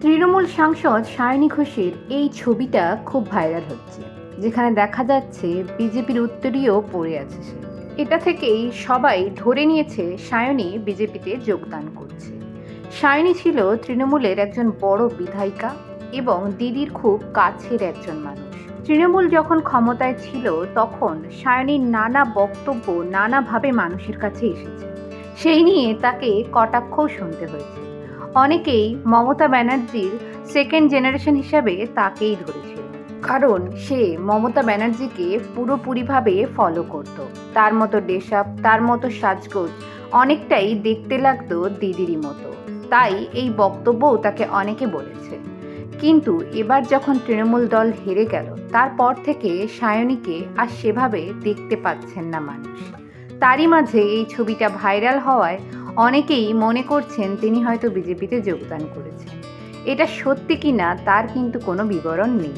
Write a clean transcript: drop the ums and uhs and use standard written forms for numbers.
তৃণমূল সাংসদ সায়নী ঘোষের এই ছবিটা খুব ভাইরাল হচ্ছে, যেখানে দেখা যাচ্ছে বিজেপির উত্তরীয় পড়ে আছে সে। এটা থেকেই সবাই ধরে নিয়েছে সায়নী বিজেপিতে যোগদান করছে। সায়নী ছিল তৃণমূলের একজন বড় বিধায়িকা এবং দিদির খুব কাছের একজন মানুষ। তৃণমূল যখন ক্ষমতায় ছিল তখন সায়নীর নানা বক্তব্য নানাভাবে মানুষের কাছে এসেছে। সেই নিয়ে তাকে কটাক্ষও শুনতে হয়েছে। অনেকেই মমতা ব্যানার্জির সেকেন্ড জেনারেশন হিসাবে তাকেই ধরেছিল, কারণ সে মমতা ব্যানার্জিকে পুরোপুরিভাবে ফলো করত। তার মতো ড্রেসআপ, তার মতো সাজগোজ অনেকটাই দেখতে লাগতো দিদিরই মতো। তাই এই বক্তব্যও তাকে অনেকে বলেছে। কিন্তু এবার যখন তৃণমূল দল হেরে গেল, তারপর থেকে সায়নীকে আর সেভাবে দেখতে পাচ্ছেন না মানুষ। তারই মাঝে এই ছবিটা ভাইরাল হওয়ায় অনেকেই মনে করছেন তিনি হয়তো বিজেপিতে যোগদান করেছেন। এটা সত্যি কিনা তার কিন্তু কোনো বিবরণ নেই।